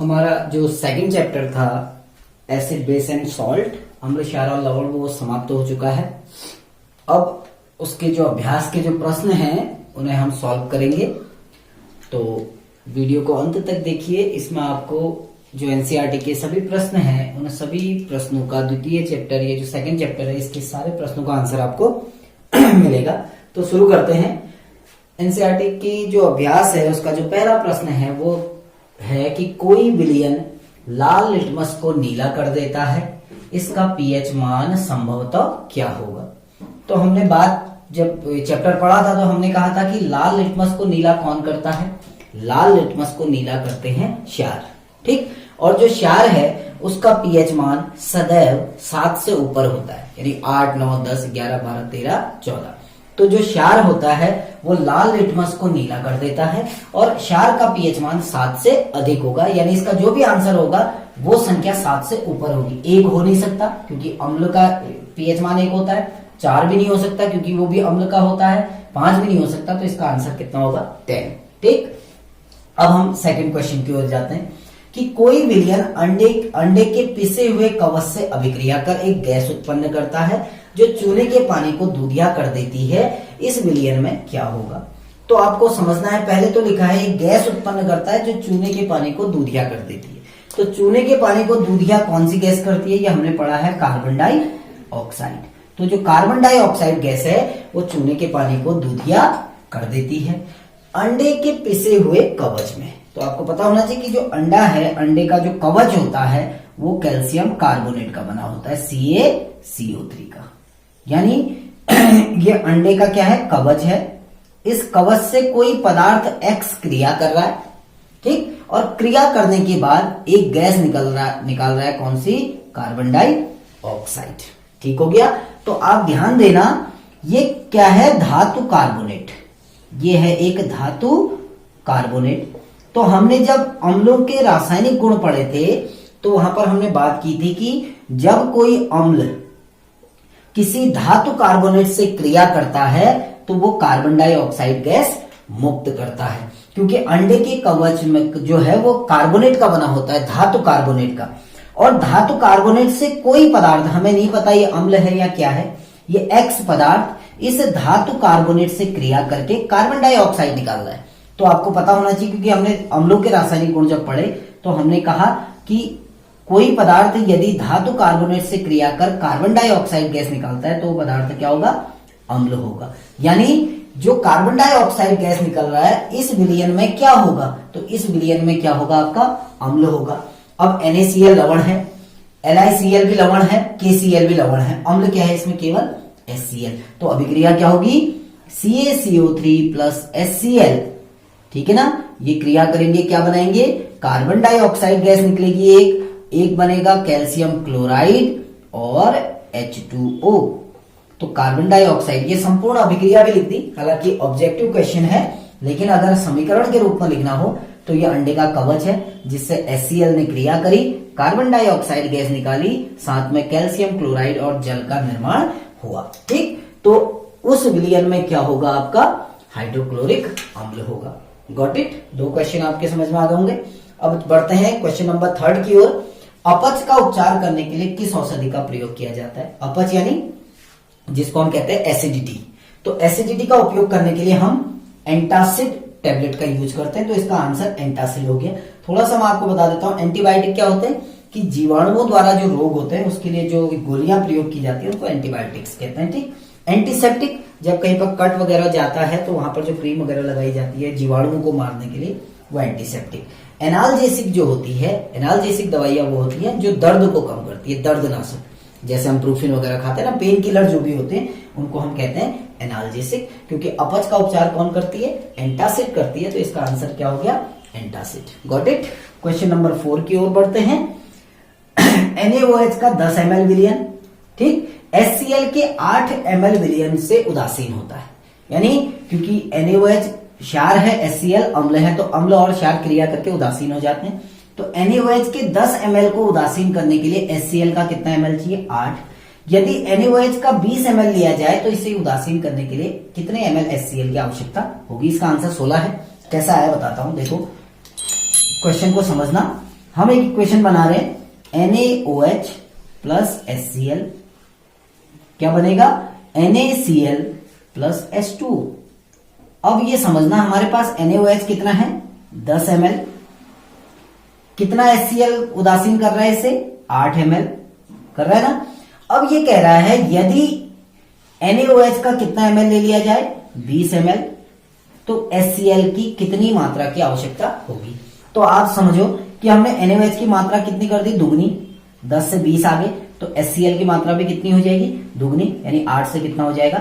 हमारा जो second chapter था एसिड बेस एंड सॉल्ट, अम्ल क्षार और लवण, वो समाप्त हो चुका है। अब उसके जो अभ्यास के जो प्रश्न हैं उन्हें हम सॉल्व करेंगे। तो वीडियो को अंत तक देखिए, इसमें आपको जो एनसीईआरटी के सभी प्रश्न हैं उन सभी प्रश्नों का द्वितीय चैप्टर, ये जो सेकंड चैप्टर है, इसके सारे प्रश्नों का आंसर आपको मिलेगा। तो शुरू करते हैं। एनसीईआरटी की जो अभ्यास है उसका जो पहला प्रश्न है वो है कि कोई विलयन लाल लिटमस को नीला कर देता है, इसका पीएच मान संभवतः क्या होगा। तो हमने बात जब चैप्टर पढ़ा था तो हमने कहा था कि लाल लिटमस को नीला कौन करता है, लाल लिटमस को नीला करते हैं क्षार, ठीक। और जो क्षार है उसका पीएच मान सदैव 7 से ऊपर होता है, यानी 8, 9, 10, 11, 12, 13, 14। तो जो क्षार होता है वो लाल लिटमस को नीला कर देता है और क्षार का पीएच मान 7 से अधिक होगा, यानी इसका जो भी आंसर होगा वो संख्या 7 से ऊपर होगी। 1 हो नहीं सकता क्योंकि अम्ल का पीएच मान 1 होता है, 4 भी नहीं हो सकता क्योंकि वो भी अम्ल का होता है, 5 भी नहीं हो सकता, तो इसका आंसर कितना होगा 10, ठीक। अब हम सेकंड क्वेश्चन की ओर जाते हैं कि कोई विलयन अंडे के पिसे हुए कवच से अभिक्रिया कर एक गैस उत्पन्न करता है जो चूने के पानी को दूधिया कर देती है, इस विलयन में क्या होगा। तो आपको समझना है, पहले तो लिखा है एक गैस उत्पन्न करता है जो चूने के पानी को दूधिया कर देती है। तो चूने के पानी को दूधिया कौन सी गैस करती है, ये हमने पढ़ा है कार्बन डाइऑक्साइड। तो जो कार्बन डाइऑक्साइड गैस है वो चूने के पानी को दूधिया कर देती है अंडे के पिसे हुए कवच में। तो आपको पता होना चाहिए कि जो अंडा है, अंडे का जो कवच होता है वो कैल्शियम कार्बोनेट का बना होता है, CaCO3 का। यानी ये अंडे का क्या है, कवच है। इस कवच से कोई पदार्थ X क्रिया कर रहा है, ठीक। और क्रिया करने के बाद एक गैस निकाल रहा है, कौन सी, कार्बन डाइऑक्साइड, ठीक हो गया। तो आप ध्यान देना, ये क्या है, धातु कार्बोनेट, ये है एक धातु कार्बोनेट। तो हमने जब अम्लों के रासायनिक गुण पढ़े थे तो वहां पर हमने बात की थी कि जब कोई अम्ल किसी धातु कार्बोनेट से क्रिया करता है तो वो कार्बन डाइऑक्साइड गैस मुक्त करता है, क्योंकि अंडे के कवच में जो है वो कार्बोनेट का बना होता है, धातु कार्बोनेट का। और धातु कार्बोनेट से कोई पदार्थ, हमें नहीं पता ये अम्ल है या क्या है, ये X पदार्थ इस धातु कार्बोनेट से क्रिया करके कार्बन डाइऑक्साइड निकाल रहा है। तो आपको पता होना चाहिए, क्योंकि हमने अम्लों के रासायनिक गुण जब पढ़े तो हमने कहा कि कोई पदार्थ यदि धातु कार्बोनेट से क्रिया कर कार्बन डाइऑक्साइड गैस निकालता है तो वो पदार्थ क्या होगा, अम्ल होगा। यानी जो कार्बन डाइऑक्साइड गैस निकल रहा है इस विलयन में क्या होगा, तो इस विलयन में क्या होगा, आपका अम्ल होगा। अब NaCl लवण है, LiCl भी लवण है, KCl भी लवण है, अम्ल क्या है इसमें, केवल HCl। तो अभिक्रिया क्या होगी, CaCO3 प्लस HCl, ठीक है ना। ये क्रिया करेंगे, क्या बनाएंगे, कार्बन डाइऑक्साइड गैस निकलेगी, एक बनेगा कैल्शियम क्लोराइड और H2O। तो कार्बन डाइऑक्साइड, ये संपूर्ण अभिक्रिया भी लिख दी, हालांकि ऑब्जेक्टिव क्वेश्चन है, लेकिन अगर समीकरण के रूप में लिखना हो तो ये अंडे का कवच है जिससे HCl ने क्रिया करी, कार्बन डाइऑक्साइड गैस निकाली, साथ में कैल्शियम क्लोराइड और जल का निर्माण हुआ, ठीक। तो उस विलयन में क्या होगा, आपका हाइड्रोक्लोरिक अम्ल होगा। Got it. 2 क्वेश्चन आपके समझ में आ गए होंगे। अब बढ़ते हैं क्वेश्चन नंबर 3 की ओर। अपच का उपचार करने के लिए किस औषधि का प्रयोग किया जाता है। अपच यानी जिसको हम कहते हैं एसिडिटी। तो एसिडिटी का उपयोग करने के लिए हम एंटासिड टेबलेट का यूज करते हैं, तो इसका आंसर एंटासिड हो गया। थोड़ा सा मैं आपको बता देता हूं, एंटीबायोटिक क्या होते हैं कि जीवाणुओं द्वारा जो रोग होते हैं उसके लिए जो गोलियां प्रयोग की जाती है उनको एंटीबायोटिक्स कहते हैं, ठीक। एंटीसेप्टिक, जब कहीं पर कट वगैरह जाता है तो वहां पर जो क्रीम वगैरह लगाई जाती है जीवाणुओं को मारने के लिए, वो एंटीसेप्टिक। एनाल्जेसिक जो होती है, एनाल्जेसिक दवाइयां वो होती है जो दर्द को कम करती है, दर्दनाशक, जैसे हम प्रूफिन वगैरह खाते हैं ना, पेन किलर जो भी होते हैं उनको हम कहते हैं एनाल्जेसिक। क्योंकि अपच का उपचार कौन करती है, एंटासिड करती है, तो इसका आंसर क्या हो गया, antacid. Got it. Question number 4 की ओर बढ़ते हैं। NaOH का 10 ml विलयन, ठीक, HCl के 8 ml विलयन से उदासीन होता है। यानी क्योंकि NaOH क्षार है, HCl अम्ल है, तो अम्ल और क्षार क्रिया करके उदासीन हो जाते हैं। तो NaOH के 10 ml को उदासीन करने के लिए HCl का कितना ml चाहिए, 8। यदि NaOH का 20 ml लिया जाए तो इसे उदासीन करने के लिए कितने ml HCl की आवश्यकता होगी। इसका आंसर 16 है। कैसा आया बताता हूं, देखो क्वेश्चन को समझना। हम एक इक्वेशन बना रहे हैं NaOH प्लस HCl, क्या बनेगा NaCl प्लस H2। अब ये समझना हमारे पास NaOH कितना है 10 ml, कितना HCl उदासीन कर रहा है इसे 8 ml कर रहा है ना। अब ये कह रहा है यदि NaOH का कितना ml ले लिया जाए 20 ml, तो HCl की कितनी मात्रा की आवश्यकता होगी। तो आप समझो कि हमने NaOH की मात्रा कितनी कर दी दुगनी, 10 से 20 आ गए, तो HCl की मात्रा भी कितनी हो जाएगी दुगनी, यानी 8 से कितना हो जाएगा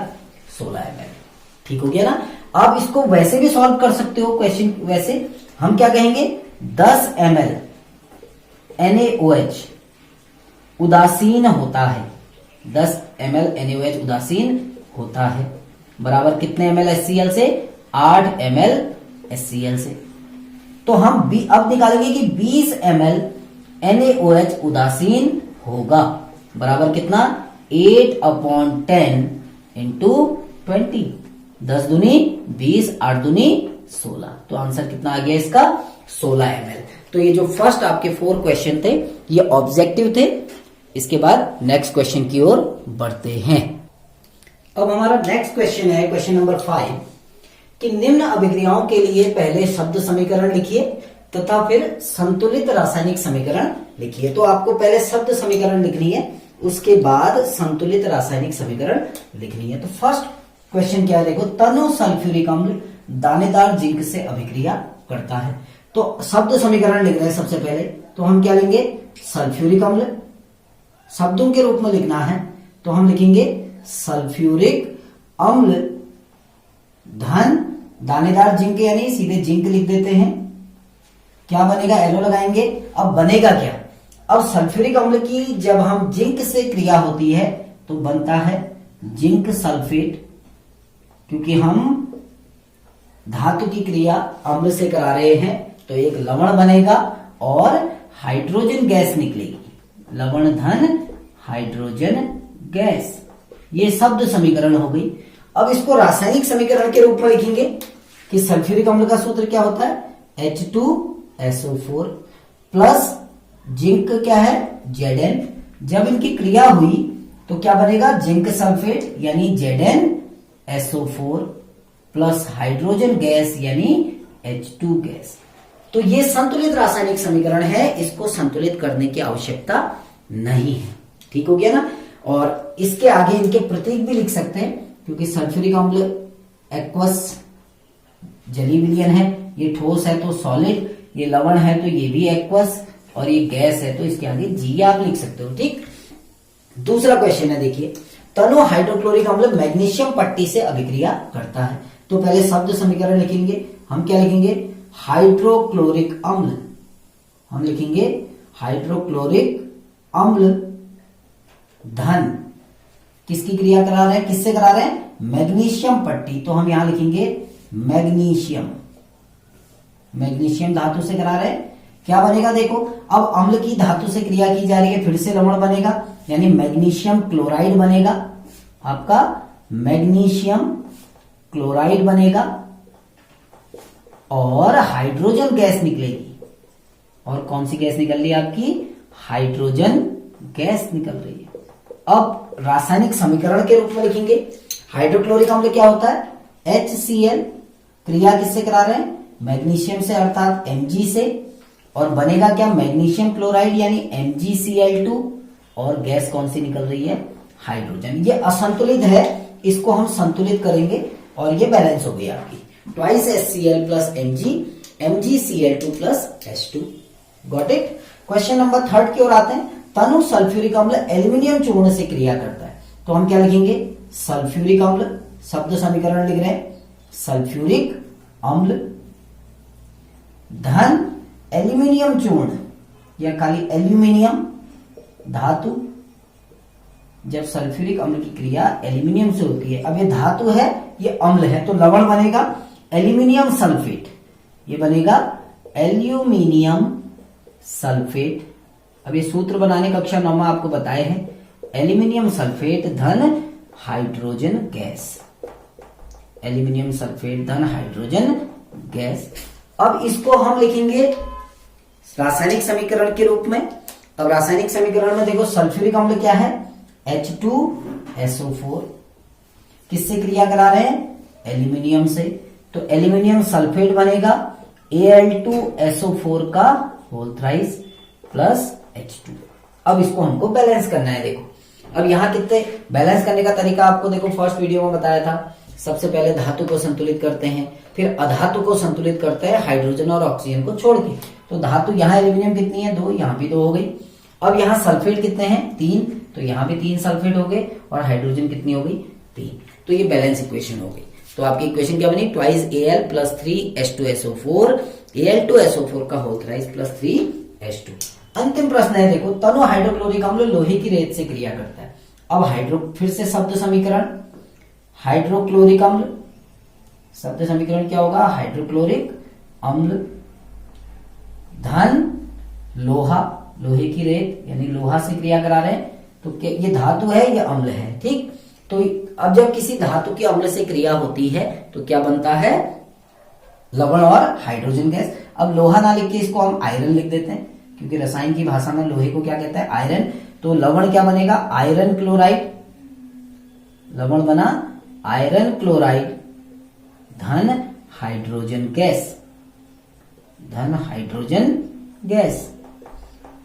16 ml। ठीक हो गया ना। अब इसको वैसे भी सॉल्व कर सकते हो क्वेश्चन, वैसे हम क्या कहेंगे 10 ml NaOH उदासीन होता है, 10 ml NaOH उदासीन होता है बराबर कितने ml HCl से 8 ml HCl से। तो हम अब निकालेंगे कि 20 ml NaOH उदासीन होगा बराबर कितना 8/10 इंटू 20, 10 दूनी 20, 8 दूनी 16। तो आंसर कितना आ गया इसका 16 ml। तो ये जो फर्स्ट आपके 4 क्वेश्चन थे ये ऑब्जेक्टिव थे। इसके बाद नेक्स्ट क्वेश्चन की ओर बढ़ते हैं। अब हमारा नेक्स्ट क्वेश्चन है क्वेश्चन नंबर 5 कि निम्न अभिक्रियाओं के लिए पहले शब्द समीकरण लिखिए तथा फिर संतुलित रासायनिक समीकरण लिखिए। तो आपको पहले शब्द समीकरण लिखनी है, उसके बाद संतुलित रासायनिक समीकरण लिखनी है। तो फर्स्ट क्वेश्चन क्या है देखो, तनु सल्फ्यूरिक अम्ल दानेदार जिंक से अभिक्रिया करता है। तो शब्द समीकरण लिख रहे हैं सबसे पहले, तो हम क्या लेंगे सल्फ्यूरिक अम्ल, शब्दों के रूप में लिखना है तो हम लिखेंगे सल्फ्यूरिक अम्ल धन दानेदार जिंक, यानी सीधे जिंक लिख देते हैं। क्या बनेगा एरो लगाएंगे। अब बनेगा क्या, अब सल्फ्यूरिक अम्ल की जब हम जिंक से क्रिया होती है तो बनता है जिंक सल्फेट, क्योंकि हम धातु की क्रिया अम्ल से करा रहे हैं तो एक लवण बनेगा और हाइड्रोजन गैस निकलेगी, लवण धन हाइड्रोजन गैस। ये शब्द समीकरण हो गई। अब इसको रासायनिक समीकरण के रूप में लिखेंगे कि सल्फ्यूरिक अम्ल का सूत्र क्या होता है H2SO4 प्लस जिंक क्या है Zn। जब इनकी क्रिया हुई तो क्या बनेगा जिंक सल्फेट यानी ZnSO4 प्लस हाइड्रोजन गैस यानी H2 गैस। तो ये संतुलित रासायनिक समीकरण है, इसको संतुलित करने की आवश्यकता नहीं है। ठीक हो गया ना। और इसके आगे इनके प्रतीक भी लिख सकते हैं, क्योंकि सल्फ्यूरिक अम्ल एक्वस जली विलयन है, ये ठोस है तो सॉलिड, ये लवण है तो ये भी एक्वस, और ये गैस है तो इसके आगे जी आप लिख सकते हो। ठीक। दूसरा क्वेश्चन है देखिए, तनु हाइड्रोक्लोरिक अम्ल मैग्नीशियम पट्टी से अभिक्रिया करता है। तो पहले शब्द समीकरण लिखेंगे, हम क्या लिखेंगे हाइड्रोक्लोरिक अम्ल, हम लिखेंगे हाइड्रोक्लोरिक अम्ल धन किसकी क्रिया करा रहे हैं, किससे करा रहे हैं मैग्नीशियम पट्टी। तो हम यहां लिखेंगे मैग्नीशियम, मैग्नीशियम धातु से करा रहे हैं। क्या बनेगा देखो, अब अम्ल की धातु से क्रिया की जा रही है, फिर से लवण बनेगा यानी मैग्नीशियम क्लोराइड बनेगा, आपका मैग्नीशियम क्लोराइड बनेगा और हाइड्रोजन गैस निकलेगी। और कौन सी गैस निकल रही है आपकी हाइड्रोजन गैस निकल रही है। अब रासायनिक समीकरण के रूप में लिखेंगे, हाइड्रोक्लोरिक अम्ल क्या होता है HCl, क्रिया किससे करा रहे हैं मैग्नीशियम से अर्थात Mg से, और बनेगा क्या मैग्नीशियम क्लोराइड यानी MgCl2, और गैस कौन सी निकल रही है हाइड्रोजन। ये असंतुलित है, इसको हम संतुलित करेंगे और ये बैलेंस हो गई आपकी twice HCl plus Mg, MgCl2 plus H2। Got it. Question number 3 की ओर आते हैं, तनु सल्फ्यूरिक अम्ल एल्यूमिनियम चूर्ण से क्रिया करता है। तो हम क्या लिखेंगे सल्फ्यूरिक अम्ल, शब्द समीकरण लिख रहे हैं सल्फ्यूरिक अम्ल धन एल्यूमिनियम चूर्ण या खाली एल्यूमिनियम धातु। जब सल्फ्यूरिक अम्ल की क्रिया एल्यूमिनियम से होती है, अब ये धातु है ये अम्ल है तो लवण बनेगा एल्यूमिनियम सल्फेट, ये बनेगा एल्यूमिनियम सल्फेट। अब ये सूत्र बनाने कक्षा 9 में आपको बताए हैं, एल्यूमिनियम सल्फेट धन हाइड्रोजन गैस, एल्यूमिनियम सल्फेट धन हाइड्रोजन गैस। अब इसको हम लिखेंगे रासायनिक समीकरण के रूप में। अब रासायनिक समीकरण में देखो सल्फ्यूरिक अम्ल क्या है, H2SO4, किससे क्रिया करा रहे हैं, एल्यूमिनियम से, तो एल्यूमिनियम सल्फेट बनेगा Al2SO4 का होल थ्राइस प्लस H2। अब इसको हमको बैलेंस करना है। देखो अब यहाँ कितने बैलेंस करने का तरीका आपको देखो फर्स्ट वीडियो में बताया था। सबसे पहले धातु को संतुलित करते हैं, फिर अधातु को संतुलित करते हैं हाइड्रोजन और ऑक्सीजन को छोड़ के। तो धातु यहाँ एल्यूमिनियम कितनी है, 2, यहाँ भी 2 हो गई। अब यहाँ सल्फेट कितने हैं, 3, तो यहाँ भी 3 सल्फेट हो गए, और हाइड्रोजन कितनी हो गई, 3। तो ये बैलेंस इक्वेशन हो गई। तो आपकी इक्वेशन क्या बनी, 2Al + 3H2SO4, Al2SO4 का होल थ्राइस प्लस 3H2। अंतिम प्रश्न है देखो, तनु हाइड्रोक्लोरिक अम्ल लोहे की रेत से क्रिया करता है। अब फिर से शब्द समीकरण, हाइड्रोक्लोरिक अम्ल, शब्द समीकरण क्या होगा, हाइड्रोक्लोरिक अम्ल धन लोहा, लोहे की रेत यानी लोहा से क्रिया करा रहे हैं, तो ये धातु है, ये अम्ल है, ठीक। तो अब जब किसी धातु की अम्ल से क्रिया होती है तो क्या बनता है, लवण और हाइड्रोजन गैस। अब लोहा ना लिख के इसको हम आयरन लिख देते हैं, क्योंकि रसायन की भाषा में लोहे को क्या कहता है, आयरन। तो लवण क्या बनेगा, आयरन क्लोराइड, लवण बना आयरन क्लोराइड धन हाइड्रोजन गैस, धन हाइड्रोजन गैस।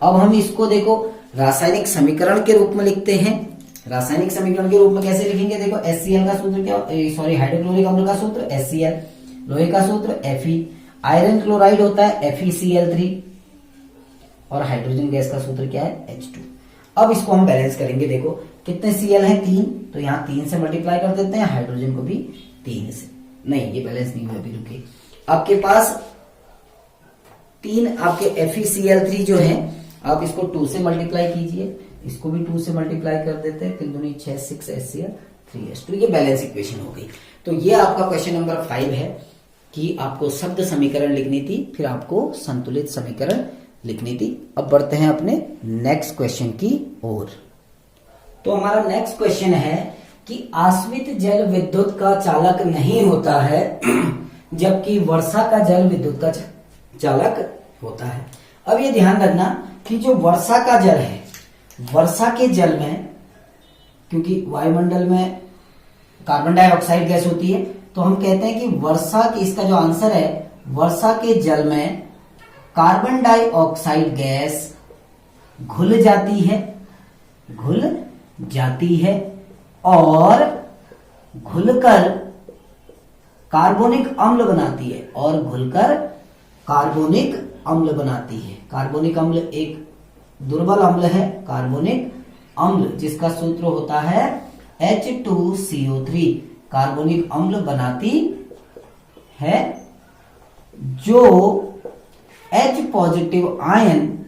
अब हम इसको देखो रासायनिक समीकरण के रूप में लिखते हैं। रासायनिक समीकरण के रूप में कैसे लिखेंगे, देखो HCl का सूत्र क्या, सॉरी हाइड्रोक्लोरिक अम्ल का सूत्र HCl, लोहे का सूत्र Fe, आयरन क्लोराइड होता है FeCl3, और हाइड्रोजन गैस का सूत्र क्या है, H2। अब इसको हम बैलेंस करेंगे। देखो कितने Cl है, 3, तो यहाँ 3 से मल्टीप्लाई कर देते हैं, हाइड्रोजन को भी 3 से। नहीं, ये बैलेंस नहीं हुआ, अभी रुकिए। आपके पास 3 आपके FeCl3 जो है, आप इसको 2 से मल्टीप्लाई कीजिए, इसको भी 2 से मल्टीप्लाई कर देते हैं, 3 दूनी 6, 6 HCl3H2। ये बैलेंस इक्वेशन हो गई। तो ये आपका क्वेश्चन नंबर 5 है कि आपको शब्द समीकरण लिखनी थी, फिर आपको संतुलित समीकरण लिखनी थी। अब बढ़ते हैं अपने नेक्स्ट क्वेश्चन की ओर। तो हमारा नेक्स्ट क्वेश्चन है कि आश्वित जल विद्युत का चालक नहीं होता है, जबकि वर्षा का जल विद्युत का चालक होता है। अब ये ध्यान रखना कि जो वर्षा का जल है, वर्षा के जल में, क्योंकि वायुमंडल में कार्बन डाइऑक्साइड गैस होती है, तो हम कहते हैं कि वर्षा की, इसका जो आंसर है, वर्षा के जल में कार्बन डाइऑक्साइड गैस घुल जाती है, घुल जाती है, और घुलकर कार्बोनिक अम्ल बनाती है, और घुलकर कार्बोनिक अम्ल बनाती है। कार्बोनिक अम्ल एक दुर्बल अम्ल है, कार्बोनिक अम्ल जिसका सूत्र होता है H2CO3, कार्बोनिक अम्ल बनाती है, जो H पॉजिटिव आयन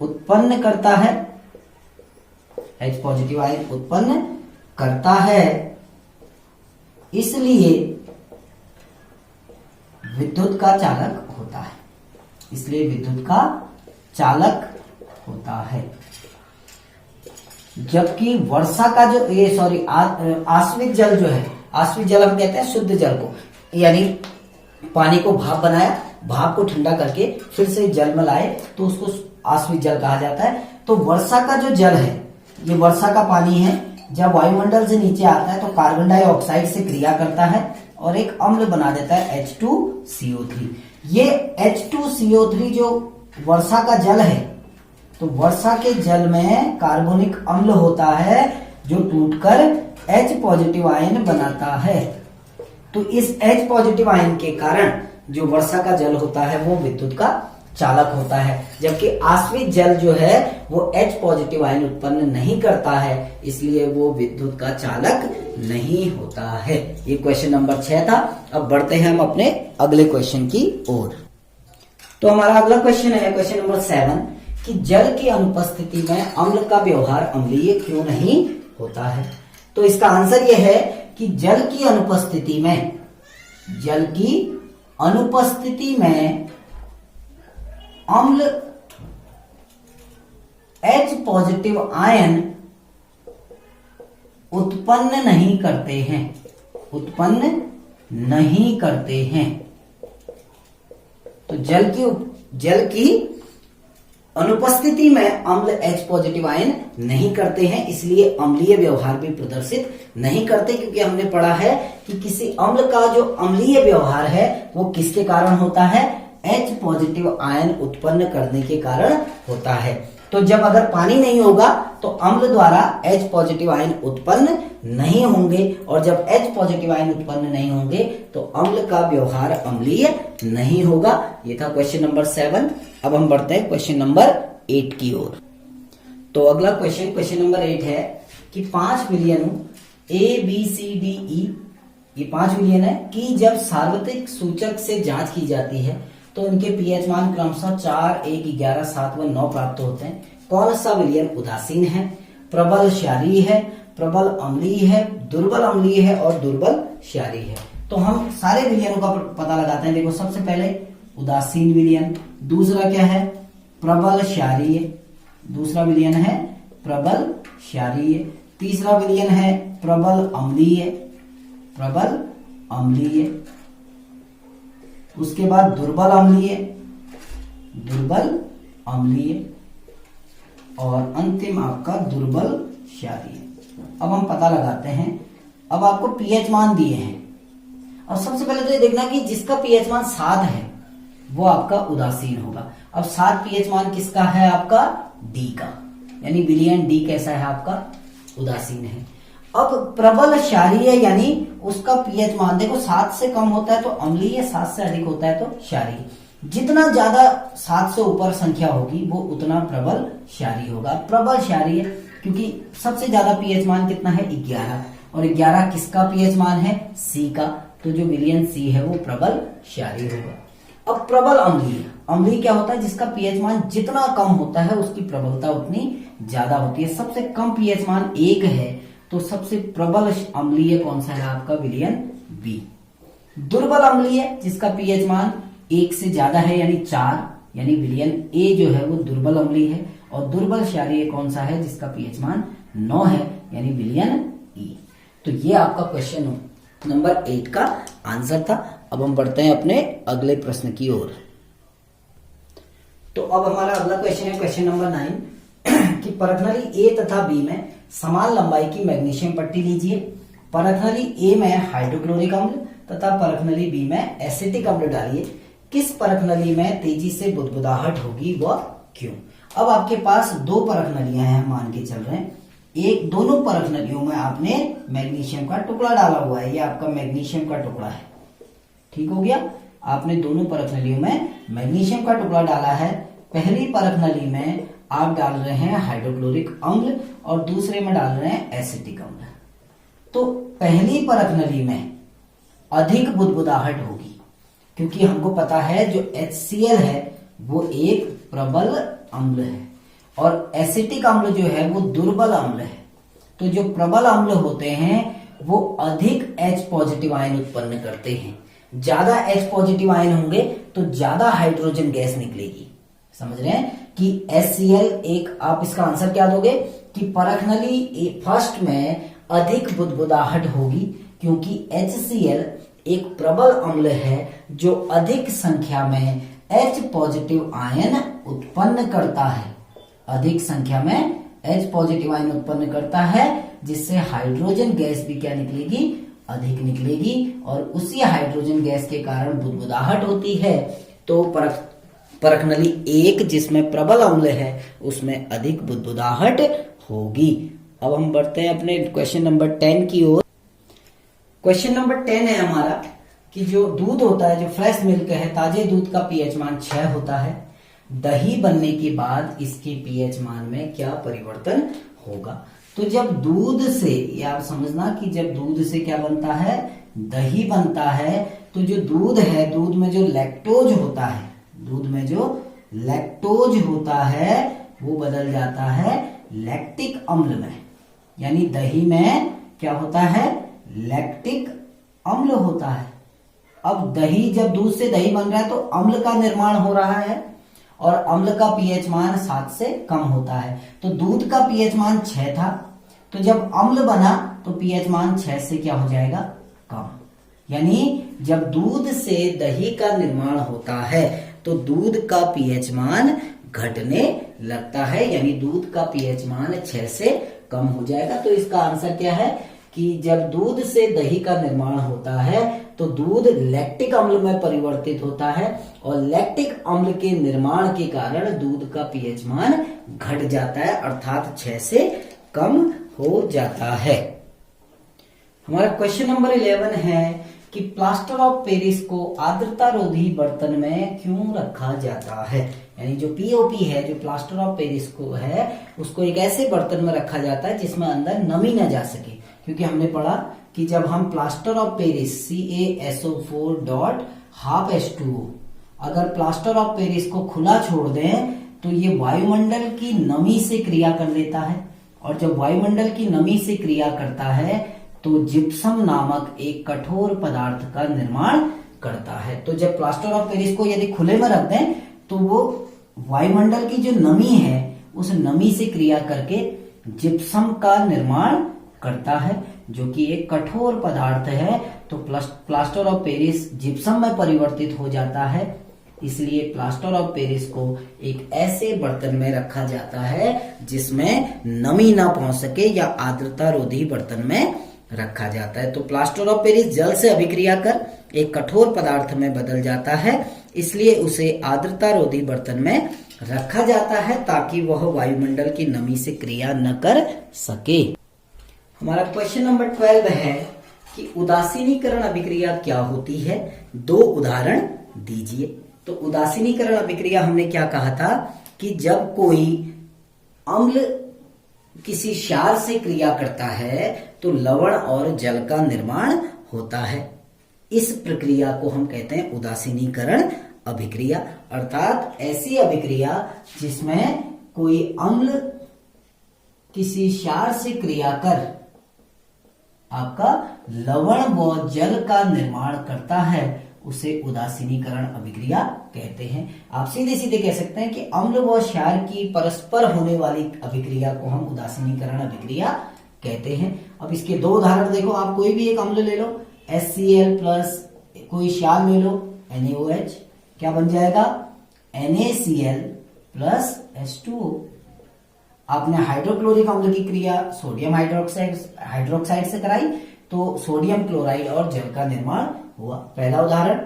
उत्पन्न करता है, H पॉजिटिव आयन उत्पन्न करता है, इसलिए विद्युत का चालक होता है, इसलिए विद्युत का चालक होता है। जबकि वर्षा का जो आश्वित जल जो है, आश्वित जल हम कहते हैं शुद्ध जल को, यानी पानी को भाप बनाया, भाप को ठंडा करके फिर से जल में लाए, तो उसको आश्वित जल कहा जाता है। तो वर्षा का जो जल है, ये वर्षा का पानी है, जब वायुमंडल से नीचे आता है तो कार्बन डाइऑक्साइड से क्रिया करता है और एक अम्ल बना देता है H2CO3। ये H2CO3 जो वर्षा का जल है, तो वर्षा के जल में कार्बोनिक अम्ल होता है, जो टूटकर H पॉजिटिव आयन बनाता है। तो इस H पॉजिटिव आयन के कारण जो वर्षा का जल होता है वो विद्युत का चालक होता है, जबकि आश्वित जल जो है वो H पॉजिटिव आयन उत्पन्न नहीं करता है, इसलिए वो विद्युत का चालक नहीं होता है। ये क्वेश्चन नंबर 6 था। अब बढ़ते हैं हम अपने अगले क्वेश्चन की ओर। तो हमारा अगला क्वेश्चन है क्वेश्चन नंबर 7 कि जल की अनुपस्थिति में अम्ल का व्यवहार अम्लीय क्यों नहीं होता है। तो इसका आंसर यह है कि जल की अनुपस्थिति में, जल की अनुपस्थिति में अम्ल H पॉजिटिव आयन उत्पन्न नहीं करते हैं, उत्पन्न नहीं करते हैं। तो जल की जल की अनुपस्थिति में अम्ल H पॉजिटिव आयन नहीं करते हैं, इसलिए अम्लीय व्यवहार भी प्रदर्शित नहीं करते, क्योंकि हमने पढ़ा है कि किसी अम्ल का जो अम्लीय व्यवहार है वो किसके कारण होता है, H पॉजिटिव आयन उत्पन्न करने के कारण होता है। तो जब अगर पानी नहीं होगा तो अम्ल द्वारा H पॉजिटिव आयन उत्पन्न नहीं होंगे, और जब H पॉजिटिव आयन उत्पन्न नहीं होंगे तो अम्ल का व्यवहार अम्लीय नहीं होगा। ये था क्वेश्चन नंबर 7। अब हम बढ़ते हैं क्वेश्चन नंबर 8 की ओर। तो अगला क्वेश्चन नंबर 8 है कि 5 विलयनों A B C D E, ये 5 विलयन है कि जब सार्वत्रिक सूचक से जांच की जाती है तो उनके पीएच मान क्रमशः 4, 1, 11, 7 व 9 प्राप्त होते हैं। कौन सा विलयन उदासीन है, प्रबल क्षारीय है, प्रबल अम्लीय है, दुर्बल अम्लीय है और दुर्बल क्षारीय है। तो हम सारे विलयनों का पता लगाते हैं। देखो, सबसे पहले उदासीन विलयन, दूसरा क्या है, प्रबल क्षारीय, दूसरा विलयन है प्रबल क्षारीय, तीसरा विलयन है प्रबल अम्लीय, प्रबल अम्लीय, उसके बाद दुर्बल अम्लीय, दुर्बल अम्लीय, और अंतिम आपका दुर्बल क्षारीय। अब हम पता लगाते हैं। अब आपको पीएच मान दिए हैं, और सबसे पहले तो ये देखना कि जिसका पीएच मान 7 है वो आपका उदासीन होगा। अब 7 पीएच मान किसका है, आपका डी का, यानी विलयन डी कैसा है, आपका उदासीन है। अब प्रबल क्षारीय यानी उसका पीएच मान देखो 7 से कम होता है तो अम्लीय, 7 से अधिक होता है तो क्षारीय। जितना ज्यादा 7 से ऊपर संख्या होगी वो उतना प्रबल क्षारीय होगा। प्रबल क्षारीय क्योंकि सबसे ज्यादा पीएच मान कितना है, 11, और 11 किसका पीएच मान है, सी का, तो जो विलयन सी है वो प्रबल क्षारीय होगा। अब प्रबल अम्लीय, अम्लीय क्या होता है, जिसका पीएच मान जितना कम होता है उसकी प्रबलता उतनी ज्यादा होती है। सबसे कम पीएच मान 1 है तो सबसे प्रबल अम्लीय कौन सा है, आपका विलयन बी। दुर्बल अम्लीय जिसका पीएच मान 1 से ज्यादा है यानी 4, यानी विलयन ए जो है वो दुर्बल अम्लीय है। और दुर्बल क्षारीय कौन सा है, जिसका पीएच मान 9 है, यानी विलयन ई। तो ये आपका क्वेश्चन नंबर 8 का आंसर था। अब हम बढ़ते हैं अपने अगले प्रश्न की ओर। तो अब हमारा अगला क्वेश्चन है क्वेश्चन नंबर 9 कि परखनली ए तथा बी में समान लंबाई की मैग्नीशियम पट्टी लीजिए। परखनली ए में हाइड्रोक्लोरिक अम्ल तथा परखनली बी में एसिटिक अम्ल डालिए। किस परखनली में तेजी से बुदबुदाहट होगी व क्यों। अब आपके पास 2 परखनलियां हैं, मान के चल रहे हैं। एक दोनों परखनलियों में आपने मैग्नीशियम का टुकड़ा डाला हुआ है, ये आपका मैग्नीशियम का टुकड़ा है, ठीक हो गया। आपने दोनों परखनलियों में मैग्नीशियम का टुकड़ा डाला है। पहली परखनली में आप डाल रहे हैं हाइड्रोक्लोरिक अम्ल और दूसरे में डाल रहे हैं एसिटिक अम्ल। तो पहली परखनली में अधिक बुदबुदाहट होगी, क्योंकि हमको पता है जो HCl है वो एक प्रबल अम्ल है और एसिटिक अम्ल जो है वो दुर्बल अम्ल है। तो जो प्रबल अम्ल होते हैं वो अधिक H पॉजिटिव आयन उत्पन्न करते हैं। ज्यादा H पॉजिटिव आयन होंगे तो ज्यादा हाइड्रोजन गैस निकलेगी। समझ रहे हैं कि HCl एक, आप इसका आंसर क्या दोगे कि परखनली फर्स्ट में अधिक बुदबुदाहट होगी, क्योंकि HCl एक प्रबल अम्ल है जो अधिक संख्या में H पॉजिटिव आयन उत्पन्न करता है। अधिक संख्या में H पॉजिटिव आयन उत्पन्न करता है, जिससे हाइड्रोजन गैस भी क्या निकलेगी, अधिक निकलेगी, और उसी हाइड्रोजन गैस के कारण बुदबुदाहट होती है। तो परखनली 1 जिसमें प्रबल अम्ल है उसमें अधिक बुदबुदाहट होगी। अब हम बढ़ते हैं अपने क्वेश्चन नंबर 10 की ओर। क्वेश्चन नंबर 10 है हमारा कि जो दूध होता है, जो फ्रेश मिल्क है, ताजे दूध का पीएच मान 6 होता है। दही बनने के बाद इसके पीएच मान में क्या परिवर्तन होगा। तो जब दूध से, ये आप समझना कि जब दूध से क्या बनता है, दही बनता है, तो जो दूध है, दूध में जो लैक्टोज होता है, दूध में जो लैक्टोज होता है वो बदल जाता है लैक्टिक अम्ल में। यानी दही में क्या होता है, लैक्टिक अम्ल होता है। अब दही, जब दूध से दही बन रहा है तो अम्ल का निर्माण हो रहा है और अम्ल का पीएच मान 7 से कम होता है। तो दूध का पीएच मान 6 था, तो जब अम्ल बना तो पीएच मान 6 से क्या हो जाएगा, कम। यानी जब दूध से दही का निर्माण होता है तो दूध का पीएच मान घटने लगता है, यानी दूध का पीएच मान 6 से कम हो जाएगा। तो इसका आंसर क्या है कि जब दूध से दही का निर्माण होता है तो दूध लैक्टिक अम्ल में परिवर्तित होता है और लैक्टिक अम्ल के निर्माण के कारण दूध का पीएच मान घट जाता है, अर्थात 6 से कम हो जाता है। हमारा क्वेश्चन नंबर 11 है कि प्लास्टर ऑफ पेरिस को आर्द्रता रोधी बर्तन में क्यों रखा जाता है। यानी जो पीओपी है, जो प्लास्टर ऑफ पेरिस को है, उसको एक ऐसे बर्तन में रखा जाता है जिसमें अंदर नमी न जा सके, क्योंकि हमने पढ़ा कि जब हम plaster of Paris CaSO4 dot half H2O अगर प्लास्टर ऑफ पेरिस को खुला छोड़ दें तो ये वायुमंडल की नमी से क्रिया कर लेता है, और जब वायुमंडल की नमी से क्रिया करता है तो जिप्सम नामक एक कठोर पदार्थ का निर्माण करता है। तो जब प्लास्टर ऑफ पेरिस को यदि खुले में रख दें तो वो वायुमंडल की जो नमी है उस नमी से क्रिया करके जिप्सम का निर्माण करता है, जो कि एक कठोर पदार्थ है। तो प्लास्टर ऑफ पेरिस जिप्सम में परिवर्तित हो जाता है, इसलिए प्लास्टर ऑफ पेरिस को एक ऐसे बर्तन में रखा जाता है जिसमें नमी ना पहुंच सके, या आर्द्रता रोधी बर्तन में रखा जाता है। तो प्लास्टर ऑफ पेरिस जल से अभिक्रिया कर एक कठोर पदार्थ में बदल जाता है, इसलिए उसे आर्द्रता रोधी बर्तन में रखा जाता है ताकि वह वायुमंडल की नमी से क्रिया न कर सके। हमारा क्वेश्चन नंबर 12 है कि उदासीनीकरण अभिक्रिया क्या होती है, 2 उदाहरण दीजिए। तो उदासीनीकरण अभिक्रिया हमने क्या कहा था कि जब कोई अम्ल किसी क्षार से क्रिया करता है तो लवण और जल का निर्माण होता है। इस प्रक्रिया को हम कहते हैं उदासीनीकरण अभिक्रिया, अर्थात ऐसी अभिक्रिया जिसमें कोई अम्ल किसी क्षार से क्रिया कर आपका लवण व जल का निर्माण करता है, उसे उदासीनीकरण अभिक्रिया कहते हैं। आप सीधे सीधे कह सकते हैं कि अम्ल व क्षार की परस्पर होने वाली अभिक्रिया को हम उदासीनीकरण अभिक्रिया कहते हैं। अब इसके 2 उदाहरण देखो, आप कोई भी एक अम्ल ले लो, HCl प्लस कोई क्षार ले लो NaOH, क्या बन जाएगा NaCl प्लस H2O। आपने हाइड्रोक्लोरिक अम्ल की क्रिया सोडियम हाइड्रोक्साइड से कराई तो सोडियम क्लोराइड और जल का निर्माण हुआ, पहला उदाहरण।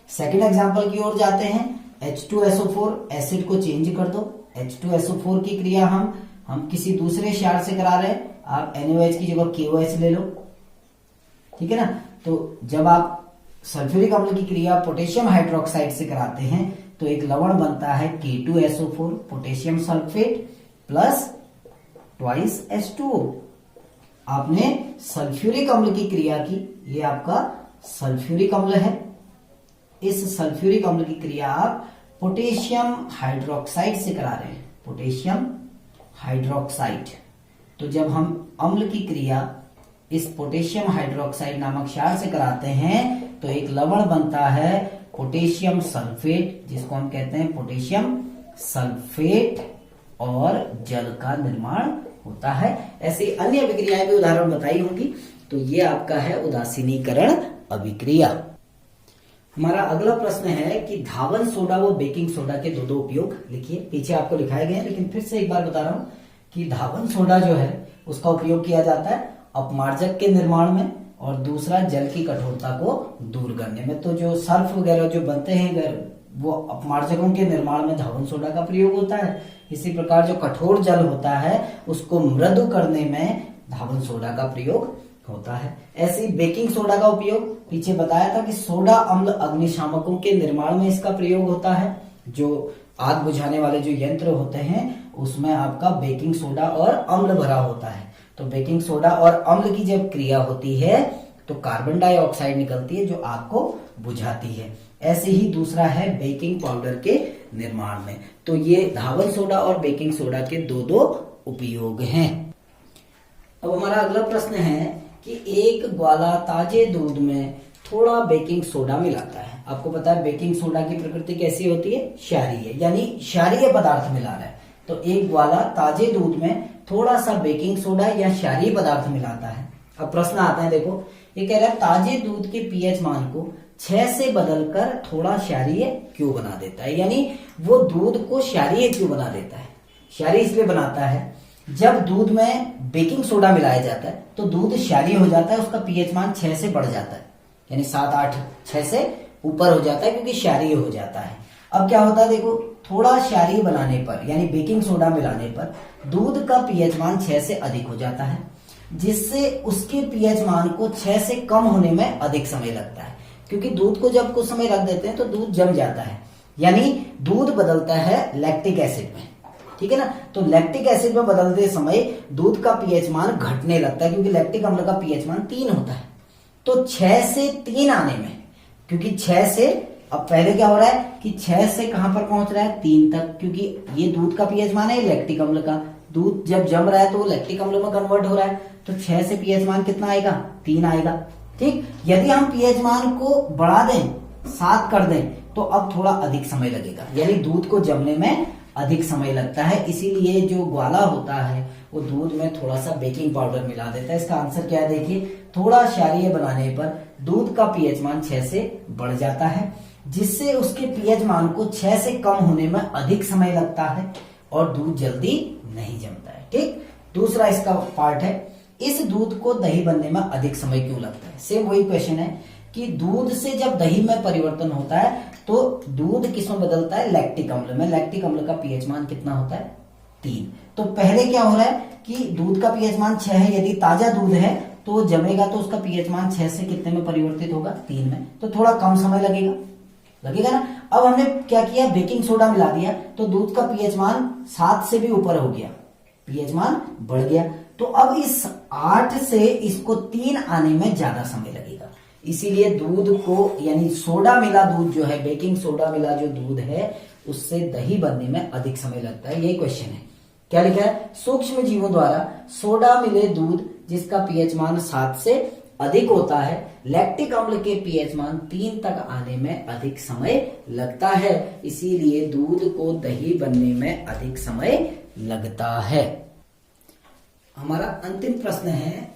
सेकंड एग्जांपल की ओर जाते हैं, H2SO4 एसिड को चेंज कर दो, H2SO4 की क्रिया हम किसी दूसरे क्षार से करा रहे हैं, आप NaOH की जगह KOH ले लो, ठीक है ना। तो जब आप सल्फ्यूरिक अम्ल की क्रिया पोटेशियम हाइड्रोक्साइड से कराते हैं तो एक लवण बनता है K2SO4 potassium sulphate plus twice H2O। आपने सल्फ्यूरिक अम्ल की क्रिया की, ये आपका सल्फ्यूरिक अम्ल है, इस सल्फ्यूरिक अम्ल की क्रिया आप पोटेशियम हाइड्रोक्साइड से करा रहे हैं, पोटेशियम हाइड्रोक्साइड। तो जब हम अम्ल की क्रिया इस पोटेशियम हाइड्रोक्साइड नामक क्षार से कराते हैं तो एक लवण बनता है पोटेशियम सल्फेट, जिसको हम कहते हैं पोटेशियम सल्फेट, और जल का निर्माण होता है। ऐसी अन्य अभिक्रियाएं भी उदाहरण बताई होंगी। तो ये आपका है उदासीनीकरण अभिक्रिया। हमारा अगला प्रश्न है कि धावन सोडा व बेकिंग सोडा के दो उपयोग लिखिए। पीछे आपको दिखाए गए हैं, लेकिन फिर से एक बार बता रहा हूं कि धावन सोडा जो है उसका उपयोग किया जाता है अपमार्जक के निर्माण में, और दूसरा जल की कठोरता को दूर करने में। तो जो सर्फ वगैरह जो बनते हैं वो अपमार्जकों के निर्माण में धावन सोडा का प्रयोग होता है। इसी प्रकार जो कठोर जल होता है उसको मृदु करने में धावन सोडा का प्रयोग होता है। ऐसे बेकिंग सोडा का उपयोग पीछे बताया था कि सोडा अम्ल अग्निशामकों के निर्माण में इसका प्रयोग होता है। जो आग बुझाने वाले जो यंत्र होते हैं उसमें आपका बेकिंग सोडा और अम्ल भरा होता है। तो बेकिंग सोडा और अम्ल की जब क्रिया होती है तो कार्बन डाइऑक्साइड निकलती है जो आग को बुझाती है। ऐसे ही दूसरा है बेकिंग पाउडर के निर्माण में। तो ये धावन सोडा और बेकिंग सोडा के दो उपयोग हैं। अब हमारा अगला प्रश्न है कि एक ग्वाला ताजे दूध में थोड़ा बेकिंग सोडा मिलाता है। आपको पता है बेकिंग सोडा की प्रकृति कैसी होती है, क्षारीय, यानी क्षारीय पदार्थ मिला रहा है। तो एक ग्वाला ताजे दूध में थोड़ा सा बेकिंग सोडा या क्षारीय पदार्थ मिलाता है। अब प्रश्न आता है देखो ये कह रहा है ताजे दूध के पीएच मान को 6 से बदलकर थोड़ा क्षारीय क्यों बना देता है। यानी वो दूध को क्षारीय क्यों बना देता है। क्षारीय इसलिए बनाता है जब दूध में बेकिंग सोडा मिलाया जाता है तो दूध क्षारीय हो जाता है, उसका पीएच मान 6 से बढ़ जाता है, यानी 7, 8, 6 से ऊपर हो जाता है क्योंकि क्षारीय हो जाता है। अब क्या होता है देखो, थोड़ा क्षारीय बनाने पर यानी बेकिंग सोडा मिलाने पर दूध का पीएच मान 6 से अधिक हो जाता है, जिससे उसके पीएच मान को 6 से कम होने में अधिक समय लगता है। क्योंकि दूध को जब कुछ समय रख देते हैं तो दूध जम जाता है, यानी दूध बदलता है लैक्टिक एसिड में, ठीक है ना। तो लैक्टिक एसिड में बदलते समय दूध का पीएच मान घटने लगता है, क्योंकि लैक्टिक अम्ल का पीएच मान 3 होता है। तो 6 से 3 आने में, क्योंकि 6 से, अब पहले क्या हो रहा है कि 6 से कहां पर पहुंच रहा है 3 तक, क्योंकि ये दूध का पीएच मान है लैक्टिक अम्ल का, दूध जब जम रहा है तो वो लैक्टिक अम्ल में कन्वर्ट हो रहा है, तो 6 से पीएच मान कितना आएगा 3 आएगा, ठीक। यदि हम पीएच मान को बढ़ा दें 7 कर दें तो अब थोड़ा अधिक समय लगेगा, यानी दूध को जमने में अधिक समय लगता है। इसीलिए जो ग्वाला होता है वो दूध में थोड़ा सा बेकिंग पाउडर मिला देता है। इसका आंसर क्या है देखिए, थोड़ा क्षारीय बनाने पर दूध का पीएच मान 6 से बढ़ जाता है, जिससे उसके पीएच मान को 6 से कम होने में अधिक समय लगता है और दूध जल्दी नहीं जमता है, ठीक। दूसरा इसका पार्ट है, इस दूध को दही बनने में अधिक समय क्यों लगता है। सेम वही क्वेश्चन है कि दूध से जब दही में परिवर्तन होता है तो दूध किसमें बदलता है, लैक्टिक अम्ल में। लैक्टिक अम्ल का पीएच मान कितना होता है 3। तो पहले क्या हो रहा है कि दूध का पीएच मान 6 है, यदि ताजा दूध है तो जमेगा तो उसका पीएच मान 6 से कितने में परिवर्तित होगा 3 में, तो थोड़ा कम समय लगेगा ना। अब हमने क्या किया, बेकिंग सोडा मिला दिया तो दूध का पीएच मान 7 से भी ऊपर हो गया, पीएच मान बढ़ गया। तो अब इस 8 से इसको 3 आने में ज्यादा समय लगेगा, इसीलिए दूध को यानी सोडा मिला दूध जो है, बेकिंग सोडा मिला जो दूध है उससे दही बनने में अधिक समय लगता है। यही क्वेश्चन है, क्या लिखा है, सूक्ष्म जीवों द्वारा सोडा मिले दूध जिसका पीएच मान 7 से अधिक होता है, लैक्टिक अम्ल के पीएच मान 3 तक आने में अधिक समय लगता है, इसीलिए दूध को दही बनने में अधिक समय लगता है। हमारा अंतिम प्रश्न है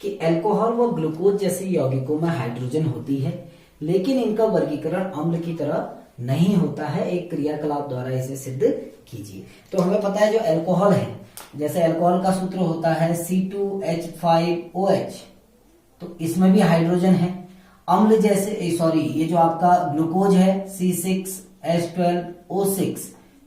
कि अल्कोहल व ग्लूकोज जैसे यौगिकों में हाइड्रोजन होती है, लेकिन इनका वर्गीकरण अम्ल की तरह नहीं होता है, एक क्रियाकलाप द्वारा इसे सिद्ध कीजिए। तो हमें पता है जो अल्कोहल है, जैसे अल्कोहल का सूत्र होता है C2H5OH, तो इसमें भी हाइड्रोजन है। अम्ल जैसे ये जो आपका ग्लूकोज है C6H12O6,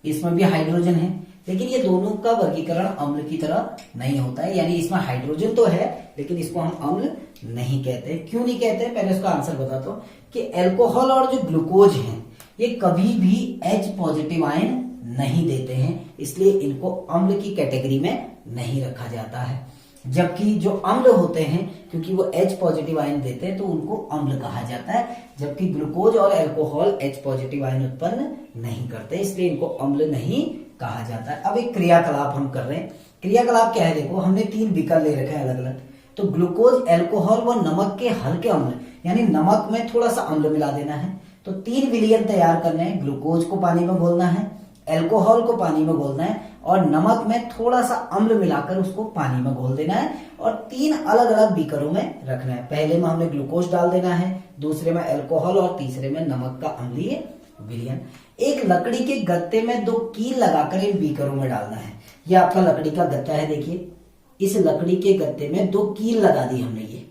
इसमें भी हाइड्रोजन है, लेकिन ये दोनों का वर्गीकरण अम्ल की तरह नहीं होता है, यानी इसमें हाइड्रोजन तो है लेकिन इसको हम अम्ल नहीं कहते। क्यों नहीं कहते, पहले इसका आंसर बताता हूं कि अल्कोहल और जो ग्लूकोज है ये कभी भी H पॉजिटिव आयन नहीं देते हैं, इसलिए इनको अम्ल की कैटेगरी में नहीं रखा जाता है। जबकि जो अम्ल होते हैं क्योंकि वो H पॉजिटिव आयन देते हैं तो उनको अम्ल कहा जाता है, जबकि ग्लूकोज और अल्कोहल H पॉजिटिव आयन उत्पन्न नहीं करते, इसलिए इनको अम्ल नहीं कहा जाता है। अब एक क्रियाकलाप हम कर रहे हैं, क्रियाकलाप क्या है देखो, हमने 3 बीकर ले रखे हैं अलग अलग, तो ग्लूकोज, अल्कोहल व नमक के हल्के अम्ल, यानी नमक में थोड़ा सा अम्ल मिला देना है, तो 3 विलयन तैयार करने हैं। ग्लूकोज को पानी में घोलना है, अल्कोहल को पानी में घोलना है और नमक में थोड़ा सा अम्ल मिलाकर उसको पानी में घोल देना है और 3 अलग अलग बीकरों में रखना है। पहले में हमने ग्लूकोज डाल देना है, दूसरे में अल्कोहल और तीसरे में नमक का अम्लीय विलयन। एक लकड़ी के गत्ते में 2 कील लगाकर इन बीकरों में डालना है। ये आपका लकड़ी का गत्ता है, देखिए इस लकड़ी के गत्ते में 2 कील लगा दी हमने, ये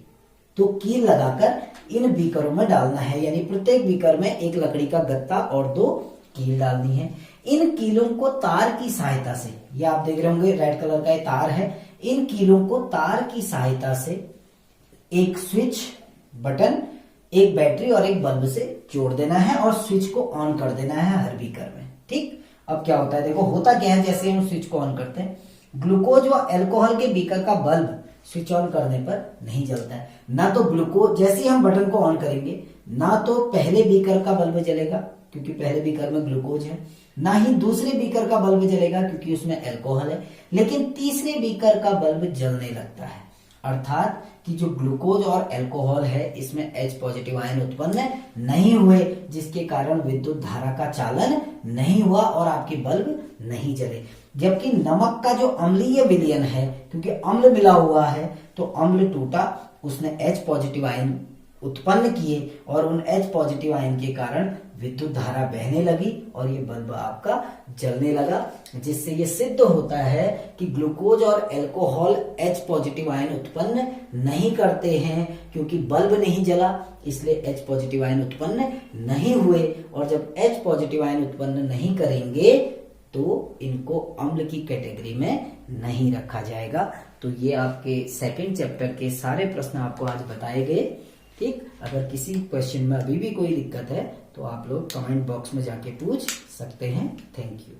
2 कील लगाकर इन बीकरों में डालना है, यानी प्रत्येक बीकर में एक लकड़ी का गत्ता और 2 कील डालनी है। इन कीलों को तार की सहायता से, ये आप देख रहे होंगे रेड कलर का ये तार है, इन कीलों को तार की सहायता से एक स्विच, बटन, एक बैटरी और एक बल्ब से जोड़ देना है और स्विच को ऑन कर देना है हर बीकर में, ठीक। अब क्या होता है देखो, होता क्या है, जैसे हम स्विच को ऑन करते हैं ग्लूकोज व अल्कोहल के बीकर का बल्ब स्विच ऑन करने पर नहीं जलता है। ना तो ग्लूकोज, जैसे ही हम बटन को ऑन करेंगे ना तो पहले बीकर का बल्ब जलेगा क्योंकि पहले बीकर में ग्लूकोज है, ना ही दूसरे बीकर का बल्ब जलेगा क्योंकि उसमें अल्कोहल है, लेकिन तीसरे बीकर का बल्ब जलने लगता है। अर्थात कि जो ग्लूकोज और अल्कोहल है इसमें H पॉजिटिव आयन उत्पन्न नहीं हुए, जिसके कारण विद्युत धारा का चालन नहीं हुआ और आपके बल्ब नहीं जले। जबकि नमक का जो अम्लीय विलयन है, क्योंकि अम्ल मिला हुआ है तो अम्ल टूटा उसने H पॉजिटिव आयन उत्पन्न किए और उन H पॉजिटिव आयन के कारण विद्युत धारा बहने लगी और ये बल्ब आपका जलने लगा, जिससे ये सिद्ध होता है कि ग्लूकोज और अल्कोहल H पॉजिटिव आयन उत्पन्न नहीं करते हैं, क्योंकि बल्ब नहीं जला इसलिए H पॉजिटिव आयन उत्पन्न नहीं हुए। और जब H पॉजिटिव आयन उत्पन्न नहीं करेंगे तो इनको अम्ल की कैटेगरी में नहीं रखा जाएगा। तो ये आपके सेकंड चैप्टर के सारे प्रश्न आपको आज बताए गए। ठीक, अगर किसी क्वेश्चन में अभी भी कोई दिक्कत है तो आप लोग कमेंट बॉक्स में जाके पूछ सकते हैं। Thank you.